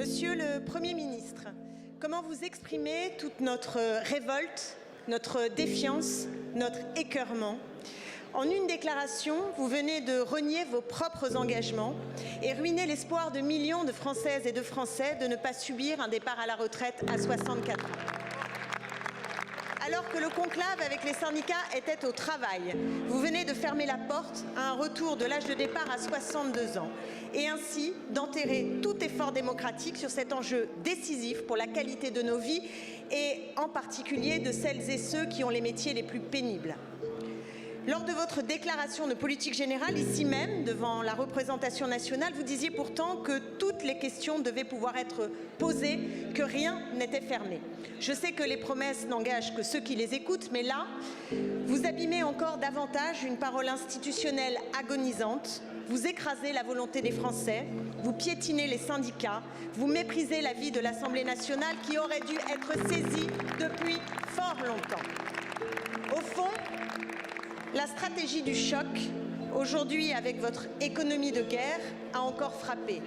Monsieur le Premier ministre, comment vous exprimez toute notre révolte, notre défiance, notre écœurement? En une déclaration, vous venez de renier vos propres engagements et ruiner l'espoir de millions de Françaises et de Français de ne pas subir un départ à la retraite à 64 ans. Alors que le conclave avec les syndicats était au travail, vous venez de fermer la porte à un retour de l'âge de départ à 62 ans et ainsi d'enterrer tout effort démocratique sur cet enjeu décisif pour la qualité de nos vies et en particulier de celles et ceux qui ont les métiers les plus pénibles. Lors de votre déclaration de politique générale, ici même, devant la représentation nationale, vous disiez pourtant que toutes les questions devaient pouvoir être posées, que rien n'était fermé. Je sais que les promesses n'engagent que ceux qui les écoutent, mais là, vous abîmez encore davantage une parole institutionnelle agonisante, vous écrasez la volonté des Français, vous piétinez les syndicats, vous méprisez l'avis de l'Assemblée nationale qui aurait dû être saisie depuis fort longtemps. Au fond, la stratégie du choc, aujourd'hui avec votre économie de guerre, a encore frappé.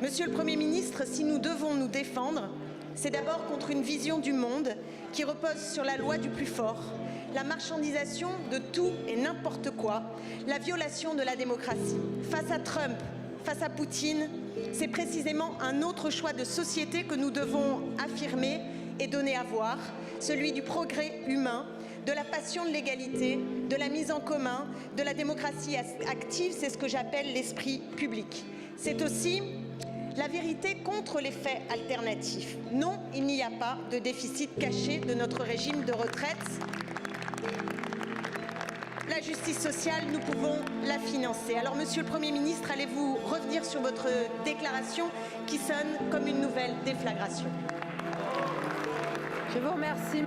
Monsieur le Premier ministre, si nous devons nous défendre, c'est d'abord contre une vision du monde qui repose sur la loi du plus fort, la marchandisation de tout et n'importe quoi, la violation de la démocratie. Face à Trump, face à Poutine, c'est précisément un autre choix de société que nous devons affirmer et donner à voir, celui du progrès humain, de la passion de l'égalité, de la mise en commun, de la démocratie active, c'est ce que j'appelle l'esprit public. C'est aussi la vérité contre les faits alternatifs. Non, il n'y a pas de déficit caché de notre régime de retraite. La justice sociale, nous pouvons la financer. Alors, Monsieur le Premier ministre, allez-vous revenir sur votre déclaration qui sonne comme une nouvelle déflagration? Je vous remercie.